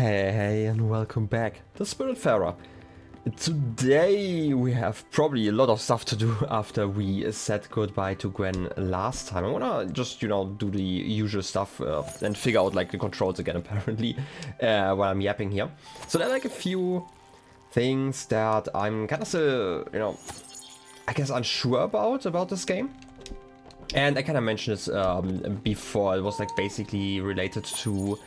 Hey, and welcome back to Spiritfarer. Today we have probably a lot of stuff to do after we said goodbye to Gwen last time. I wanna just, do the usual stuff and figure out like the controls again apparently while I'm yapping here. So there are like a few things that I'm kind of still, I guess unsure about this game. And I kind of mentioned this before. It was like basically related to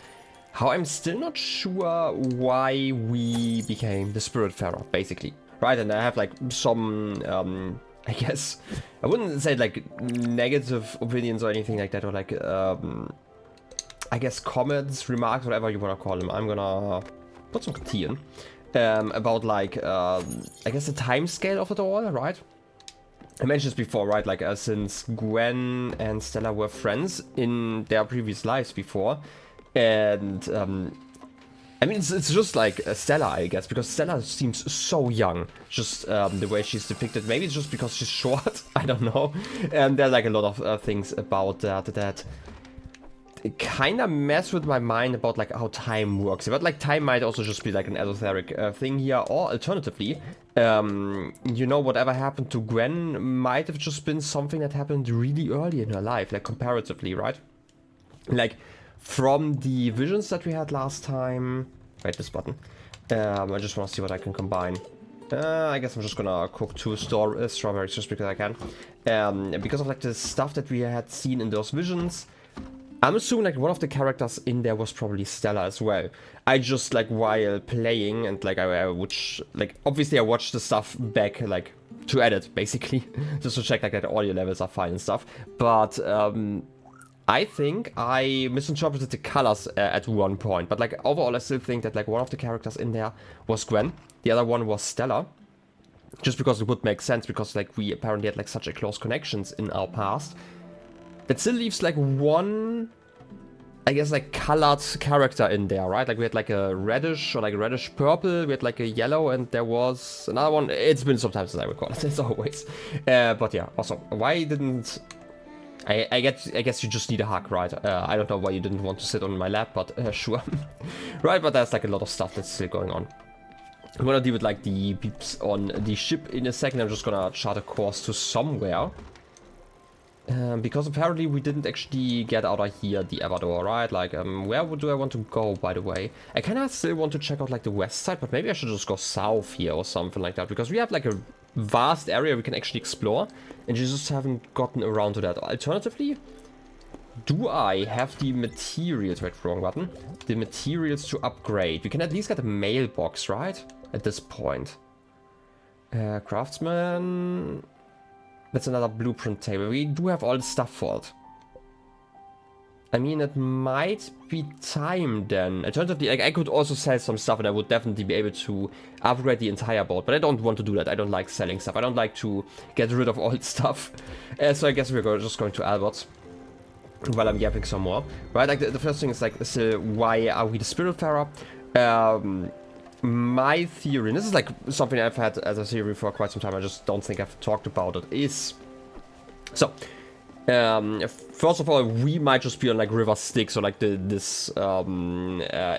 how I'm still not sure why we became the Spiritfarer, basically, right? And I have like some, I guess, I wouldn't say like negative opinions or anything like that, or like, I guess comments, remarks, whatever you want to call them. I'm gonna put some tea in about like, I guess the time scale of it all, right? I mentioned this before, right? Like since Gwen and Stella were friends in their previous lives before. And, I mean, it's just like Stella, I guess, because Stella seems so young, just the way she's depicted. Maybe it's just because she's short, I don't know. And there are like a lot of things about that kind of mess with my mind about like how time works. But like time might also just be like an esoteric thing here, or alternatively, whatever happened to Gwen might have just been something that happened really early in her life, like comparatively, right? Like, from the visions that we had last time... Wait, this button. I just want to see what I can combine. I guess I'm just gonna cook two strawberries just because I can. Because of like the stuff that we had seen in those visions, I'm assuming like one of the characters in there was probably Stella as well. I just like while playing and like I would like obviously I watched the stuff back like to edit basically just to check like that the audio levels are fine and stuff. But I think I misinterpreted the colors at one point, but like overall I still think that like one of the characters in there was Gwen, the other one was Stella, just because it would make sense because like we apparently had like such a close connections in our past. That still leaves like one, I guess like colored character in there, right? Like we had like a reddish or like a reddish purple, we had like a yellow, and there was another one. It's been some time since I recall it, as always. But yeah, awesome. Why didn't... I guess you just need a hug, right? I don't know why you didn't want to sit on my lap, but sure. Right, but there's like a lot of stuff that's still going on. I'm gonna deal with like the beeps on the ship in a second. I'm just gonna chart a course to somewhere. Because apparently we didn't actually get out of here the Evador, right? Like, where do I want to go, by the way? I kind of still want to check out like the west side, but maybe I should just go south here or something like that. Because we have like a vast area we can actually explore, and you just haven't gotten around to that. Alternatively, do I have the materials? Wait, wrong button. The materials to upgrade. We can at least get a mailbox, right? At this point. Craftsman. That's another blueprint table. We do have all the stuff for it. I mean, it might be time then. Alternatively, like, I could also sell some stuff and I would definitely be able to upgrade the entire boat. But I don't want to do that. I don't like selling stuff. I don't like to get rid of old stuff. So I guess we're just going to Albert's while I'm yapping some more. Right, like the first thing is like, so why are we the Spiritfarer? My theory, and this is like something I've had as a theory for quite some time, I just don't think I've talked about it, is... So, first of all, we might just be on like River Styx or like this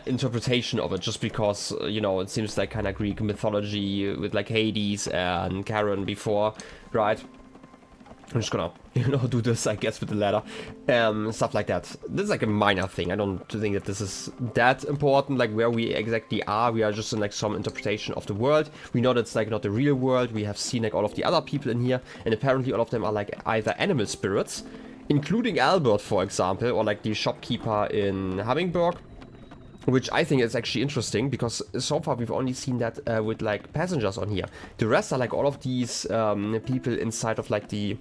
interpretation of it, just because, it seems like kind of Greek mythology with like Hades and Charon before, right? I'm just gonna, do this, I guess, with the ladder. Stuff like that. This is like a minor thing. I don't think that this is that important, like where we exactly are. We are just in like some interpretation of the world. We know that's like not the real world. We have seen like all of the other people in here, and apparently all of them are like either animal spirits, including Albert, for example, or like the shopkeeper in Hummingbird, which I think is actually interesting, because so far we've only seen that with like passengers on here. The rest are like all of these people inside of like the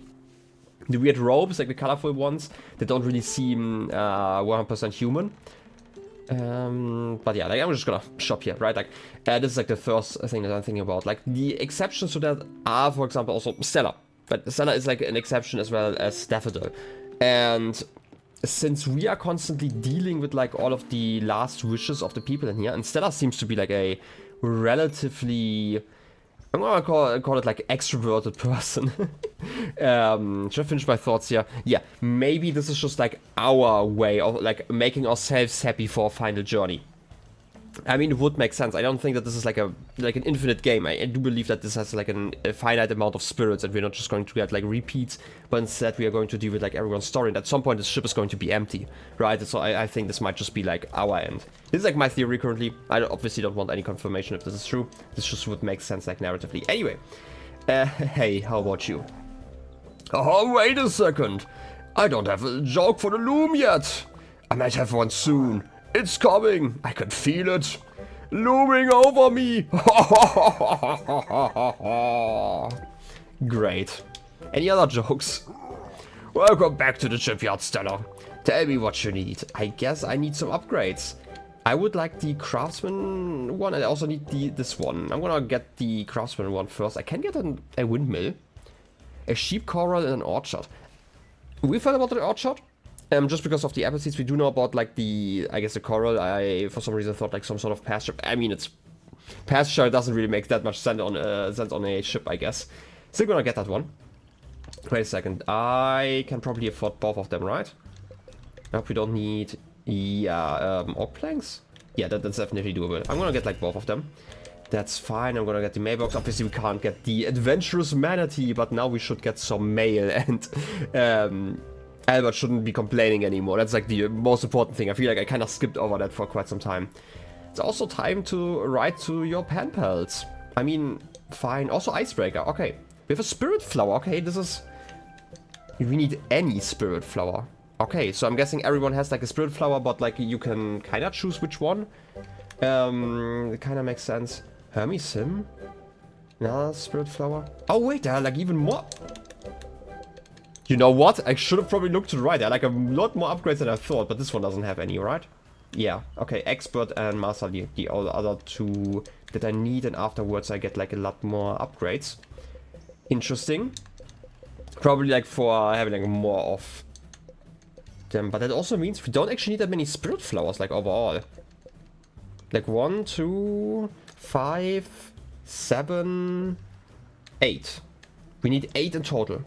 weird robes, like the colorful ones, that don't really seem 100% human. But yeah, like I'm just gonna shop here, right? Like, this is like the first thing that I'm thinking about. Like, the exceptions to that are, for example, also Stella. But Stella is like an exception as well as Daffodil. And since we are constantly dealing with like all of the last wishes of the people in here, and Stella seems to be like a relatively... I'm gonna call it like extroverted person. Should I finish my thoughts here? Yeah, maybe this is just like our way of like making ourselves happy for a final journey. I mean, it would make sense. I don't think that this is like an infinite game. I do believe that this has like a finite amount of spirits, and we're not just going to get like repeats, but instead we are going to deal with like everyone's story. And at some point, the ship is going to be empty, right? So I think this might just be like our end. This is like my theory currently. I obviously don't want any confirmation if this is true. This just would make sense like narratively. Anyway, hey, how about you? Oh, wait a second. I don't have a joke for the loom yet. I might have one soon. It's coming. I can feel it. Looming over me. Great. Any other jokes? Welcome back to the shipyard, Stella. Tell me what you need. I guess I need some upgrades. I would like the craftsman one, and I also need this one. I'm gonna get the craftsman one first. I can get a windmill, a sheep corral, and an orchard. We've heard about the orchard. Just because of the apple seeds, we do know about like I guess the coral. I for some reason thought like some sort of pasture. I mean, it's pasture doesn't really make that much sense on a ship, I guess. Still gonna get that one. Wait a second, I can probably afford both of them, right? I hope we don't need oak planks. Yeah, that's definitely doable. I'm gonna get like both of them. That's fine. I'm gonna get the mailbox. Obviously, we can't get the adventurous manatee, but now we should get some mail and Albert shouldn't be complaining anymore. That's like the most important thing. I feel like I kind of skipped over that for quite some time. It's also time to write to your pen pals. I mean, fine. Also icebreaker. Okay. We have a spirit flower. Okay, this is... We need any spirit flower. Okay, so I'm guessing everyone has like a spirit flower, but like you can kind of choose which one. It kind of makes sense. Hermes Sim? Another spirit flower. Oh wait, there are like even more... You know what? I should have probably looked to the right. I like a lot more upgrades than I thought, but this one doesn't have any, right? Yeah. Okay, expert and master, the other two that I need, and afterwards I get like a lot more upgrades. Interesting. Probably like for having like more of them, but that also means we don't actually need that many spirit flowers like overall. Like 1, 2, 5, 7, 8. We need 8 in total.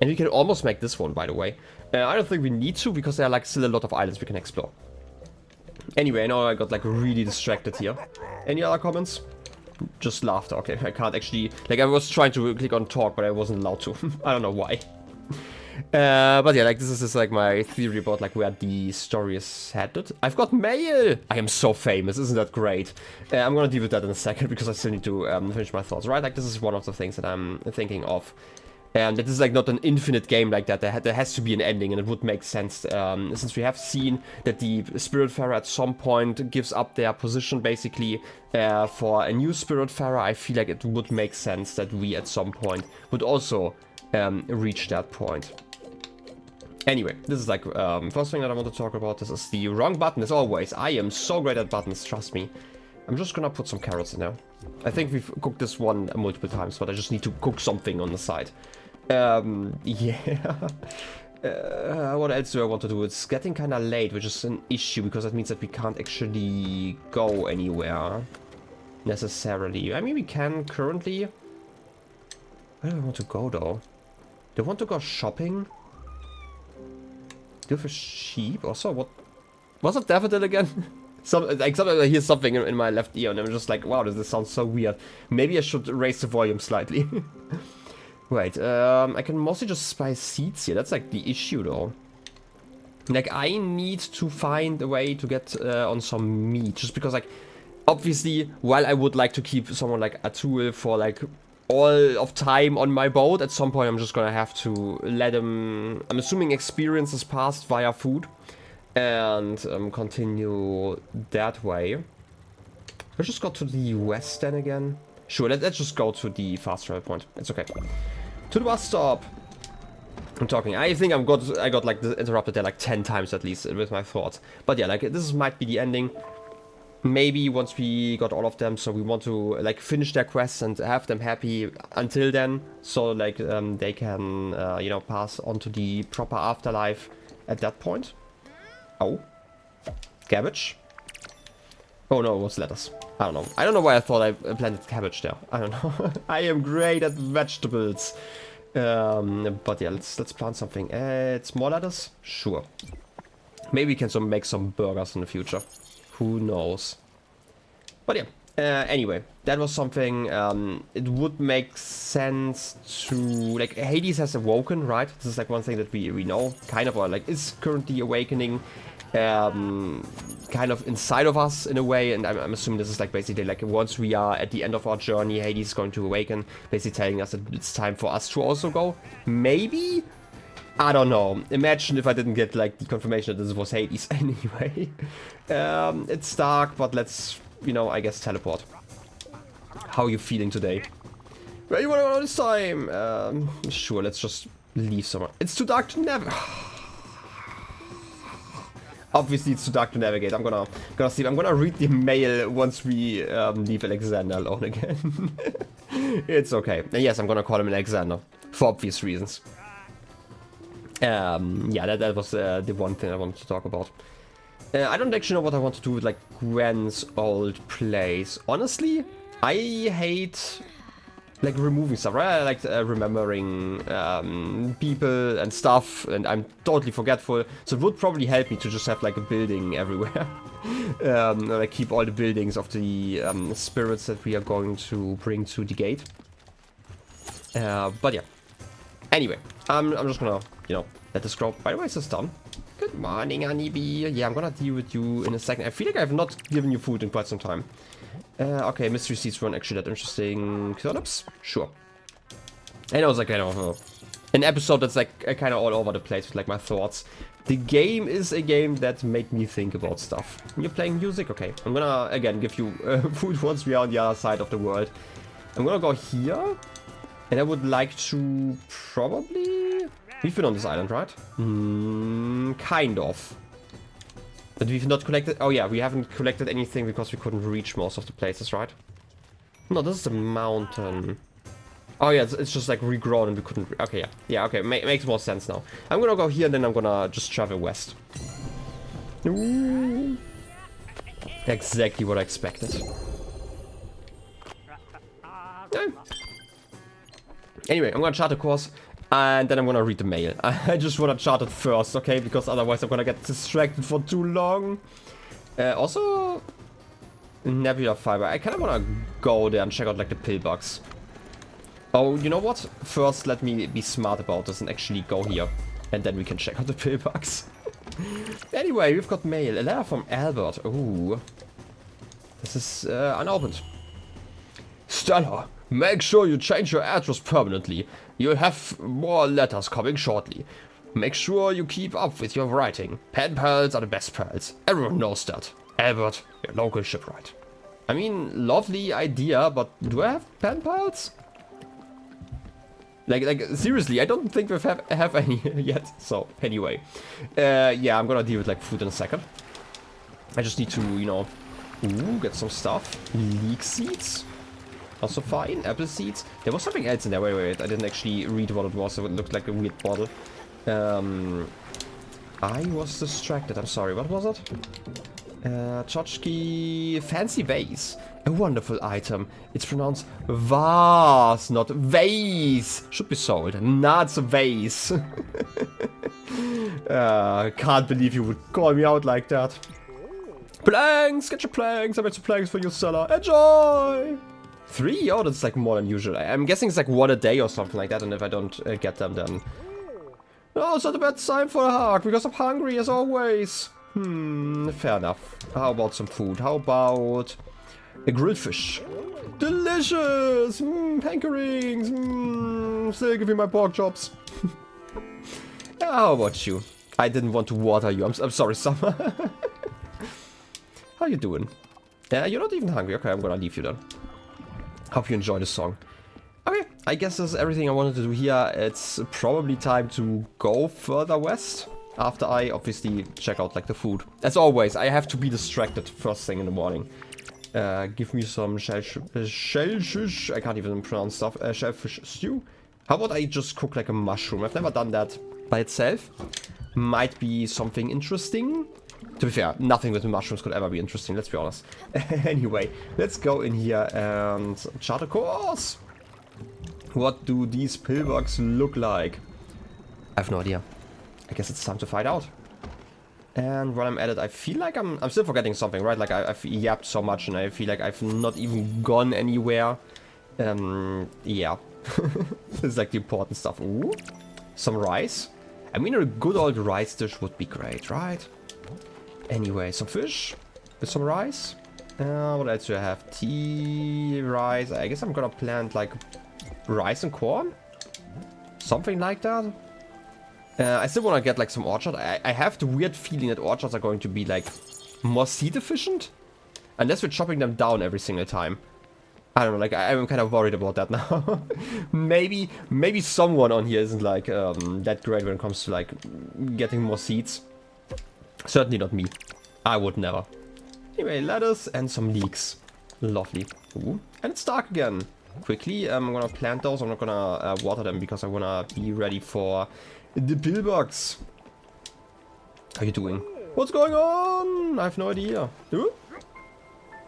And we can almost make this one, by the way. I don't think we need to, because there are like still a lot of islands we can explore. Anyway, I know I got like really distracted here. Any other comments? Just laughter. Okay, I can't actually... Like, I was trying to click on talk, but I wasn't allowed to. I don't know why. But yeah, like, this is like my theory about like where the story is headed. I've got mail! I am so famous, isn't that great? I'm gonna deal with that in a second, because I still need to finish my thoughts, right? Like, this is one of the things that I'm thinking of. And it is like not an infinite game like that. There has to be an ending, and it would make sense since we have seen that the Spiritfarer at some point gives up their position basically for a new Spiritfarer. I feel like it would make sense that we at some point would also reach that point. Anyway, this is like first thing that I want to talk about. This is the wrong button as always. I am so great at buttons, trust me. I'm just gonna put some carrots in there. I think we've cooked this one multiple times, but I just need to cook something on the side. Yeah. What else do I want to do? It's getting kind of late, which is an issue, because that means that we can't actually go anywhere necessarily. I mean, we can currently... Where do I want to go, though? Do I want to go shopping? Do you have a sheep? Also, what... What's a daffodil again? Sometimes I hear something in my left ear, and I'm just like, wow, this sounds so weird. Maybe I should raise the volume slightly. Wait, I can mostly just spy seeds here. That's like the issue, though. Like, I need to find a way to get on some meat, just because, like, obviously, while I would like to keep someone like Atul for like all of time on my boat, at some point I'm just gonna have to let him, I'm assuming, experience is passed via food, and continue that way. Let's just go to the west then again. Sure, let's just go to the fast travel point. It's okay. To the bus stop. I'm talking. I think I got like interrupted there like 10 times at least with my thoughts. But yeah, like this might be the ending. Maybe once we got all of them, so we want to like finish their quests and have them happy until then, so like they can you know, pass on to the proper afterlife at that point. Oh, cabbage. Oh no, it was lettuce. I don't know. I don't know why I thought I planted cabbage there. I don't know. I am great at vegetables. But yeah, let's plant something. It's more lettuce? Sure. Maybe we can make some burgers in the future. Who knows? But yeah. Anyway, that was something. It would make sense to, like, Hades has awoken, right? This is like one thing that we know, kind of, or like is currently awakening, kind of inside of us in a way. And I'm assuming this is like basically like once we are at the end of our journey, Hades is going to awaken, basically telling us that it's time for us to also go. Maybe. I don't know. Imagine if I didn't get like the confirmation that this was Hades anyway. It's dark, but let's, you know, I guess teleport. How are you feeling today? Where you want to go this time? Sure, let's just leave somewhere. It's too dark to navigate. Obviously, it's too dark to navigate. I'm gonna sleep. I'm gonna read the mail once we leave Alexander alone again. It's okay. And yes, I'm gonna call him Alexander for obvious reasons. Yeah, that was the one thing I wanted to talk about. I don't actually know what I want to do with like Gwen's old place. Honestly, I hate like removing stuff, right? I like remembering people and stuff, and I'm totally forgetful. So it would probably help me to just have like a building everywhere. Like keep all the buildings of the spirits that we are going to bring to the gate. But yeah. Anyway, I'm just gonna, you know, let this grow. By the way, is this done? Good morning, honeybee. Yeah, I'm gonna deal with you in a second. I feel like I have not given you food in quite some time. Okay, mystery seeds weren't actually that interesting. Turnips? Sure. I know it's like kind of an episode that's like kind of all over the place with like my thoughts. The game is a game that made me think about stuff. You're playing music? Okay. I'm gonna, again, give you food once we are on the other side of the world. I'm gonna go here. And I would like to probably... We've been on this island, right? Kind of. But we've not collected... Oh yeah, we haven't collected anything because we couldn't reach most of the places, right? No, this is a mountain. Oh yeah, it's just like regrown and we couldn't... Okay, yeah. Yeah, okay, makes more sense now. I'm gonna go here and then I'm gonna just travel west. Ooh. Exactly what I expected. Anyway, I'm gonna chart a course, and then I'm gonna read the mail. I just wanna chart it first, okay? Because otherwise I'm gonna get distracted for too long. Also, Nebula Fiber. I kinda wanna go there and check out, like, the pillbox. Oh, you know what? First, let me be smart about this and actually go here. And then we can check out the pillbox. Anyway, we've got mail. A letter from Albert. Ooh. This is unopened. Stella, make sure you change your address permanently. You'll have more letters coming shortly. Make sure you keep up with your writing. Pen pals are the best pals. Everyone knows that. Albert, your local shipwright. I mean, lovely idea, but do I have pen pals? Like seriously, I don't think we have any yet. So anyway, yeah, I'm gonna deal with like food in a second. I just need to, you know, get some stuff. Leek seeds. Also fine. Apple seeds. There was something else in there. Wait. I didn't actually read what it was. So it looked like a weird bottle. I was distracted. I'm sorry. What was it? Tchotchke fancy vase. A wonderful item. It's pronounced vase, not vase. Should be sold. Not a vase. Can't believe you would call me out like that. Planks! Get your planks! I made some planks for you, Stella. Enjoy! 3? Oh, that's like more than usual. I'm guessing it's like 1 a day or something like that, and if I don't get them, then... Oh, it's not a bad time for a hug, because I'm hungry as always. Fair enough. How about some food? How about... a grilled fish? Delicious! Hankerings! Still give me my pork chops. How about you? I didn't want to water you. I'm sorry, Summer. How you doing? You're not even hungry. Okay, I'm gonna leave you then. Hope you enjoy the song. Okay, I guess that's everything I wanted to do here. It's probably time to go further west. After I obviously check out like the food. As always, I have to be distracted first thing in the morning. Give me some shellfish. I can't even pronounce stuff. Shellfish stew. How about I just cook like a mushroom? I've never done that by itself. Might be something interesting. To be fair, nothing with the mushrooms could ever be interesting, let's be honest. Anyway, let's go in here and chart a course. What do these pillboxes look like? I have no idea. I guess it's time to find out. And while I'm at it, I feel like I'm still forgetting something, right? Like I've yapped so much and I feel like I've not even gone anywhere. Yeah. This is like the important stuff. Ooh, some rice. I mean, a good old rice dish would be great, right? Anyway, some fish with some rice. What else do I have? Tea, rice. I guess I'm gonna plant like rice and corn. Something like that. I still want to get like some orchard. I have the weird feeling that orchards are going to be like more seed efficient. Unless we're chopping them down every single time. I don't know, like I'm kind of worried about that now. maybe someone on here isn't like that great when it comes to like getting more seeds. Certainly not me. I would never. Anyway, lettuce and some leeks. Lovely. Ooh. And it's dark again. Quickly, I'm gonna plant those. I'm not gonna water them because I wanna be ready for the pillbox. How are you doing? What's going on? I have no idea. Ooh.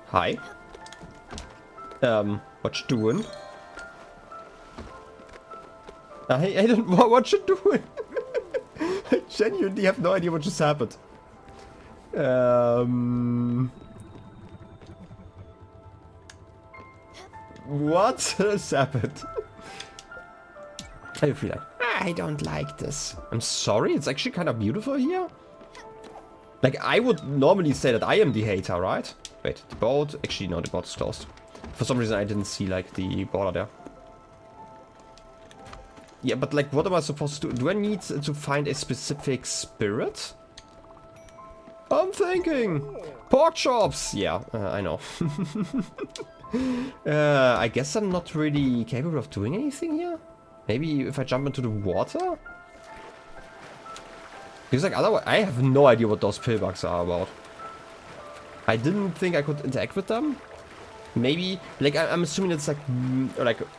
Hi. What you doing? I don't. What you doing? I genuinely have no idea what just happened. What has happened? I feel like I don't like this. I'm sorry. It's actually kind of beautiful here. Like I would normally say that I am the hater, right? Wait, the boat. Actually, no, the boat is closed. For some reason, I didn't see, like, the border there. Yeah, but, like, what am I supposed to do? Do I need to find a specific spirit? I'm thinking! Pork chops! Yeah, I know. I guess I'm not really capable of doing anything here? Maybe if I jump into the water? Because, like, otherwise, I have no idea what those pillbugs are about. I didn't think I could interact with them. Maybe, like, I'm assuming it's like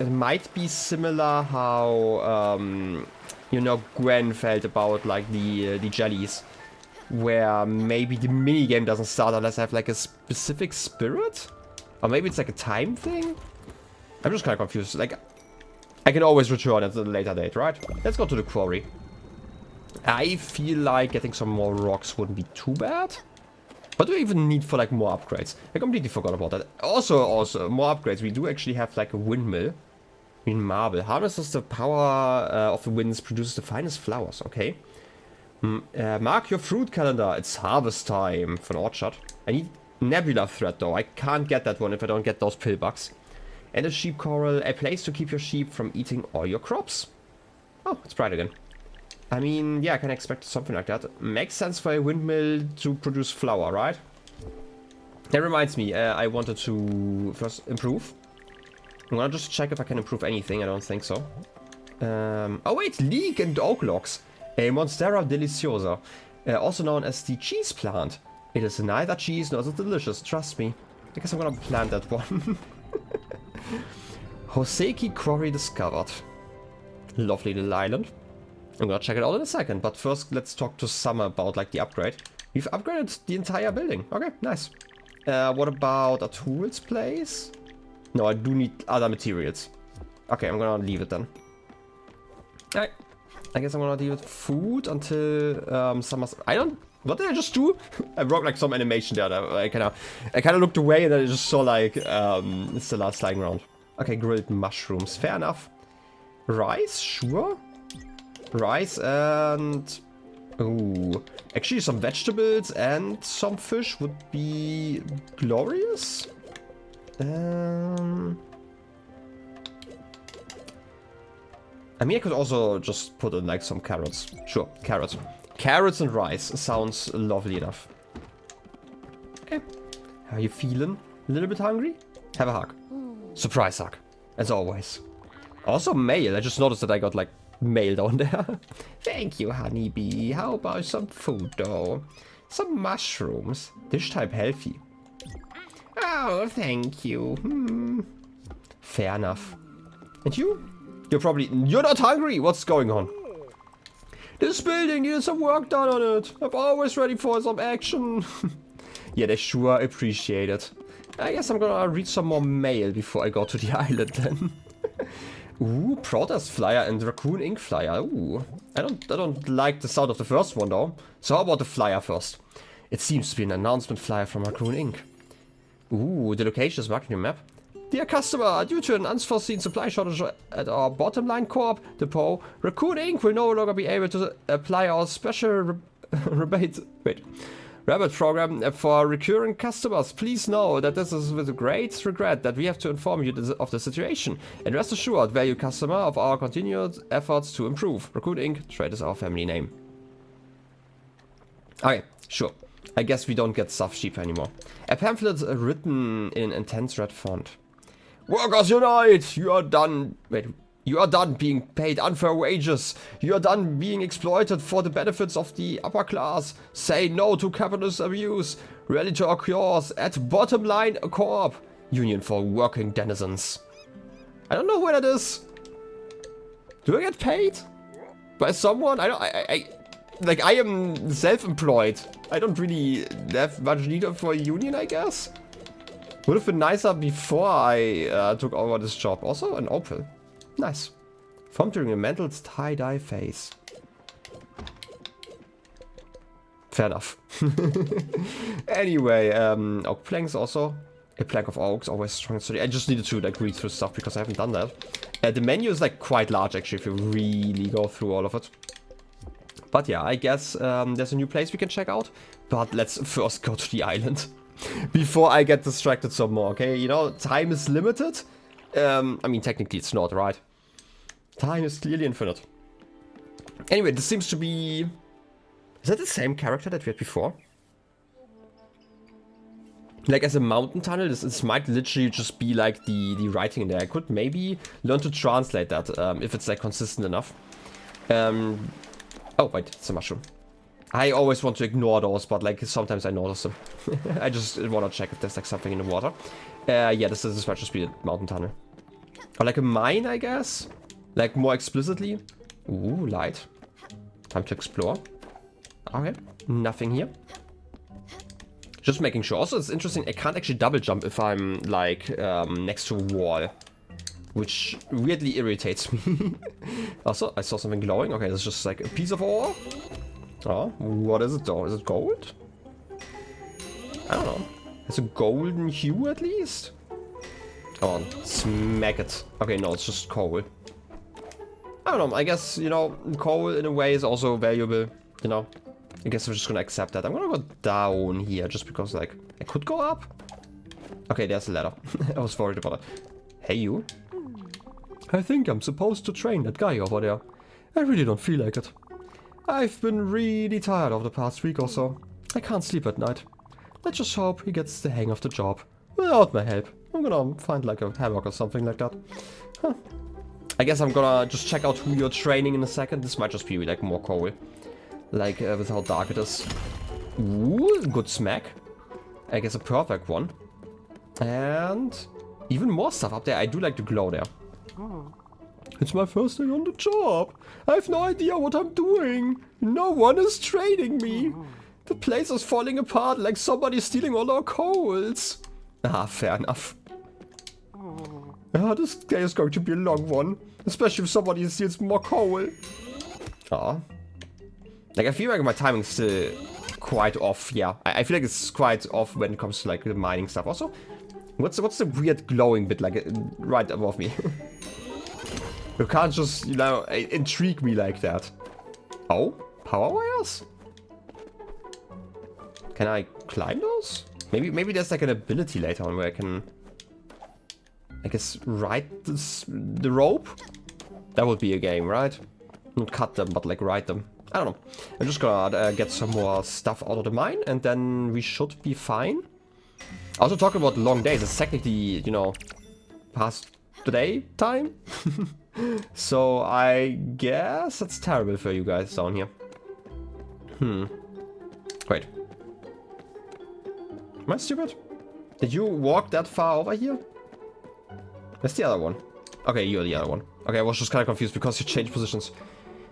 it might be similar how, you know, Gwen felt about, like, the jellies. Where maybe the minigame doesn't start unless I have, like, a specific spirit? Or maybe it's, like, a time thing? I'm just kind of confused. Like, I can always return at a later date, right? Let's go to the quarry. I feel like getting some more rocks wouldn't be too bad. What do we even need for like more upgrades? I completely forgot about that. Also, more upgrades. We do actually have like a windmill. In marble. Harnesses the power of the winds, produces the finest flowers. Okay. Mark your fruit calendar. It's harvest time for an orchard. I need nebula thread though. I can't get that one if I don't get those pillbugs. And a sheep coral. A place to keep your sheep from eating all your crops. Oh, it's bright again. I mean, yeah, I can expect something like that. Makes sense for a windmill to produce flour, right? That reminds me, I wanted to first improve. I'm gonna just check if I can improve anything. I don't think so. Oh wait, leek and oak logs. A Monstera deliciosa. Also known as the cheese plant. It is neither cheese nor delicious, trust me. I guess I'm gonna plant that one. Hoseki Quarry discovered. Lovely little island. I'm gonna check it out in a second, but first let's talk to Summer about like the upgrade. We've upgraded the entire building. Okay, nice. What about a tools place? No, I do need other materials. Okay, I'm gonna leave it then. Alright. I guess I'm gonna deal with food until Summer's... What did I just do? I broke like some animation there. I kinda looked away and then I just saw like it's the last lying around. Okay, grilled mushrooms. Fair enough. Rice? Sure. Rice and... Ooh. Actually, some vegetables and some fish would be glorious. I mean, I could also just put in like some carrots. Sure, carrots. Carrots and rice sounds lovely enough. Okay. How are you feeling? A little bit hungry? Have a hug. Surprise hug. As always. Also mail. I just noticed that I got like mail down there. Thank you, honeybee. How about some food though? Some mushrooms. Dish type healthy. Oh, thank you. Fair enough. And you? You're not hungry. What's going on? This building needs some work done on it. I'm always ready for some action. Yeah, they sure appreciate it. I guess I'm gonna read some more mail before I go to the island then. Ooh, protest flyer and raccoon ink flyer. Ooh, I don't like the sound of the first one though. So how about the flyer first? It seems to be an announcement flyer from Raccoon Ink. Ooh, the location is marked in your map. Dear customer, due to an unforeseen supply shortage at our bottom line co-op depot, Raccoon Ink will no longer be able to apply our special rabbit program for recurring customers. Please know that this is with great regret that we have to inform you of the situation. And rest assured, value customer, of our continued efforts to improve. Raccoon Ink, trade is our family name. Okay, sure. I guess we don't get stuff cheaper anymore. A pamphlet written in intense red font. Workers unite! You are done. Wait. You are done being paid unfair wages. You are done being exploited for the benefits of the upper class. Say no to capitalist abuse. Rally to our cause at Bottom Line Co-op. Union for Working Denizens. I don't know who that is. Do I get paid? By someone? I am self-employed. I don't really have much need for a union, I guess. Would have been nicer before I took over this job. Also an opal. Nice. Formed during a mental tie-dye phase. Fair enough. Anyway, oak planks also. A plank of oaks, always strong. So I just needed to like read through stuff because I haven't done that. The menu is like quite large actually if you really go through all of it. But yeah, I guess there's a new place we can check out. But let's first go to the island. Before I get distracted some more, okay? You know, time is limited. I mean, technically it's not, right? Time is clearly infinite. Anyway, this seems to be... Is that the same character that we had before? Like as a mountain tunnel, this might literally just be like the writing in there. I could maybe learn to translate that if it's like consistent enough. Oh, wait, it's a mushroom. I always want to ignore those, but like sometimes I notice them. I just want to check if there's like something in the water. Yeah, this might just be a mountain tunnel. Or like a mine, I guess? Like more explicitly. Ooh, light. Time to explore. Okay, nothing here. Just making sure. Also, it's interesting, I can't actually double jump if I'm like next to a wall. Which weirdly irritates me. Also, I saw something glowing. Okay, that's just like a piece of ore. Oh, what is it though? Is it gold? I don't know. It's a golden hue at least? Come on, smack it. Okay, no, it's just coal. I don't know, I guess, you know, coal in a way is also valuable, you know. I guess we're just gonna accept that. I'm gonna go down here just because, like, I could go up. Okay, there's a ladder. I was worried about it. Hey, you. I think I'm supposed to train that guy over there. I really don't feel like it. I've been really tired over the past week or so. I can't sleep at night. Let's just hope he gets the hang of the job. Without my help. I'm gonna find like a hammock or something like that. Huh. I guess I'm gonna just check out who you're training in a second. This might just be like more coal. Like with how dark it is. Ooh, good smack. I guess a perfect one. And even more stuff up there. I do like the glow there. It's my first day on the job. I have no idea what I'm doing. No one is training me. The place is falling apart like somebody's stealing all our coals. Ah, fair enough. This day is going to be a long one. Especially if somebody steals more coal. Ah. Like, I feel like my timing's still quite off, yeah. I feel like it's quite off when it comes to, like, the mining stuff. Also, what's the weird glowing bit, like, right above me? You can't just, you know, intrigue me like that. Oh, power wires? Can I climb those? Maybe there's like an ability later on where I can, I guess, ride the rope? That would be a game, right? Not cut them, but like ride them. I don't know. I'm just gonna get some more stuff out of the mine and then we should be fine. Also talking about long days, it's technically, you know, past the day time. So I guess that's terrible for you guys down here. Wait. Am I stupid? Did you walk that far over here? That's the other one. Okay, you're the other one. Okay, I was just kind of confused because you changed positions.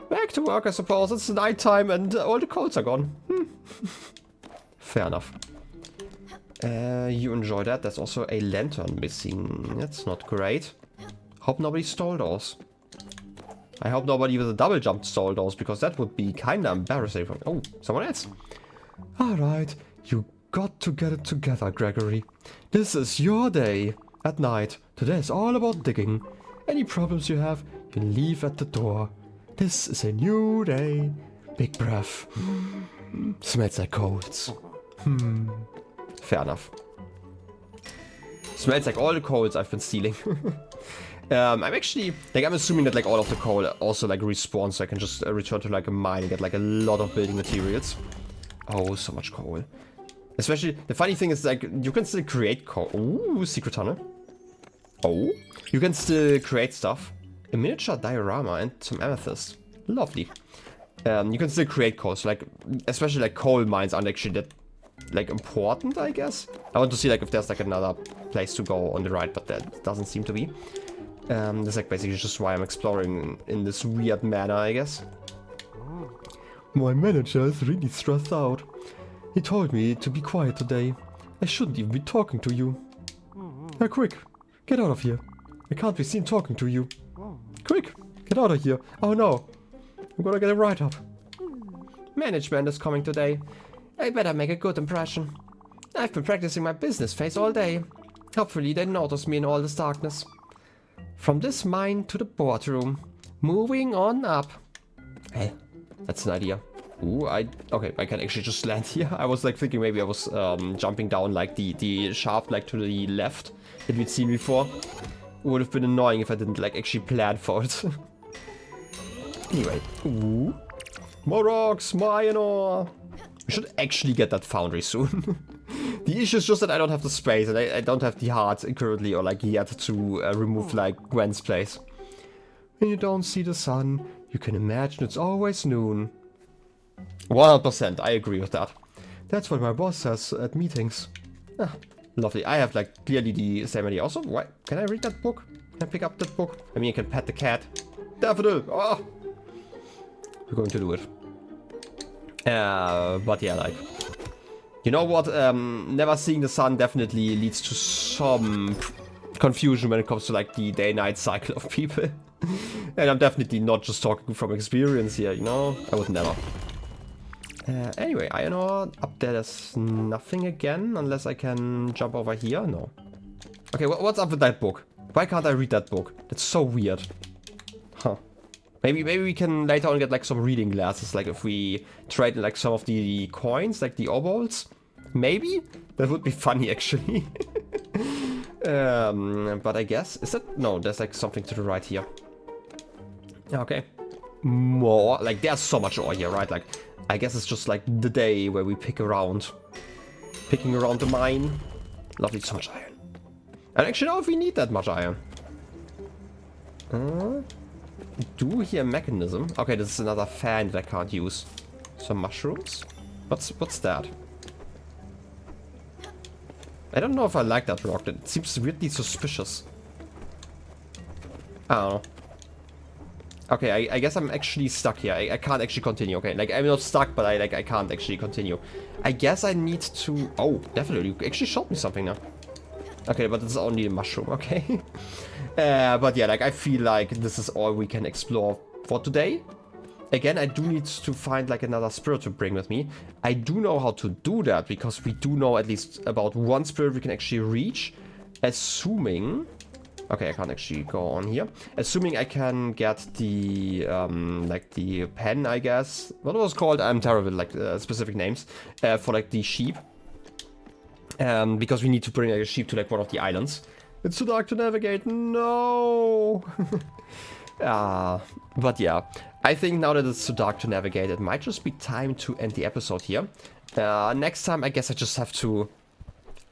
Back to work, I suppose. It's nighttime and all the coals are gone. Fair enough. You enjoy that. There's also a lantern missing. That's not great. Hope nobody stole those. I hope nobody with a double jump stole those, because that would be kinda embarrassing for me. Oh, someone else. Alright, you got to get it together, Gregory. This is your day. At night, today is all about digging. Any problems you have, you leave at the door. This is a new day. Big breath. Smells like coals. Fair enough. Smells like all the coals I've been stealing. I'm actually, like, I'm assuming that, like, all of the coal also, like, respawns, so I can just return to, like, a mine and get, like, a lot of building materials. Oh, so much coal. Especially, the funny thing is, like, you can still create coal. Ooh, secret tunnel. Oh, you can still create stuff. A miniature diorama and some amethyst. Lovely. You can still create coal, so, like, especially, like, coal mines aren't actually that, like, important, I guess. I want to see, like, if there's, like, another place to go on the right, but that doesn't seem to be. That's like basically just why I'm exploring in this weird manner, I guess. My manager is really stressed out. He told me to be quiet today. I shouldn't even be talking to you. Now quick, get out of here. I can't be seen talking to you. Quick, get out of here. Oh no, I'm gonna get a write-up. Management is coming today. I better make a good impression. I've been practicing my business face all day. Hopefully they notice me in all this darkness. From this mine to the boardroom. Moving on up. Hey, that's an idea. Ooh, okay, I can actually just land here. I was like thinking maybe I was jumping down like the shaft like to the left that we'd seen before. Would have been annoying if I didn't like actually plan for it. Anyway. Ooh. More rocks, more iron ore. We should actually get that foundry soon. The issue is just that I don't have the space and I don't have the heart currently or like yet to remove like Gwen's place. When you don't see the sun, you can imagine it's always noon. 100%, I agree with that. That's what my boss says at meetings. Ah, lovely. I have like clearly the same idea. Also, why can I read that book? Can I pick up that book? I mean, I can pet the cat. Daffodil! Oh! We're going to do it. But yeah, like... You know what? Never seeing the sun definitely leads to some confusion when it comes to like the day-night cycle of people. And I'm definitely not just talking from experience here, you know? I would never. Anyway, iron ore. Up there, there's nothing again, unless I can jump over here. No. Okay, what's up with that book? Why can't I read that book? That's so weird. Huh. Maybe we can later on get like some reading glasses, like if we trade like some of the coins, like the obols. Maybe? That would be funny actually. But I guess, is that, no, there's like something to the right here. Okay. More, like there's so much ore here, right? Like, I guess it's just like the day where we pick around. Picking around the mine. Lovely, so much iron. I don't actually know if we need that much iron. Do hear mechanism. Okay, this is another fan that I can't use. Some mushrooms? What's that? I don't know if I like that rock. It seems weirdly suspicious. I don't know. Okay, I guess I'm actually stuck here. I can't actually continue. Okay, like I'm not stuck, but I can't actually continue. I guess I need to... Oh, definitely. You actually showed me something now. Okay, but it's only a mushroom, okay? But yeah, like I feel like this is all we can explore for today. Again, I do need to find like another spirit to bring with me. I do know how to do that because we do know at least about one spirit we can actually reach. Assuming... Okay, I can't actually go on here. Assuming I can get the, like the pen, I guess. What was it called? I'm terrible, like specific names. For like the sheep. Because we need to bring like, a sheep to like one of the islands. It's too dark to navigate. No. But yeah, I think now that it's too dark to navigate, it might just be time to end the episode here. Next time, I guess I just have to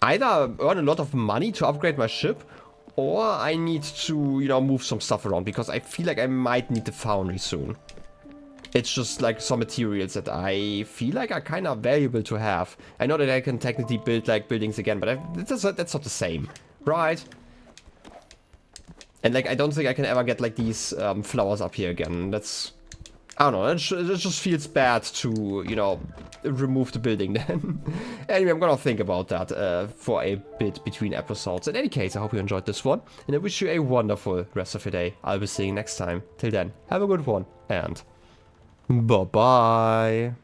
either earn a lot of money to upgrade my ship, or I need to, you know, move some stuff around because I feel like I might need the foundry soon. It's just like some materials that I feel like are kind of valuable to have. I know that I can technically build like buildings again, but that's not the same, right? And like I don't think I can ever get like these flowers up here again. That's I don't know, it just feels bad to, you know, remove the building then. Anyway, I'm gonna think about that for a bit between episodes. In any case, I hope you enjoyed this one, and I wish you a wonderful rest of your day. I'll be seeing you next time. Till then, have a good one, and bye-bye.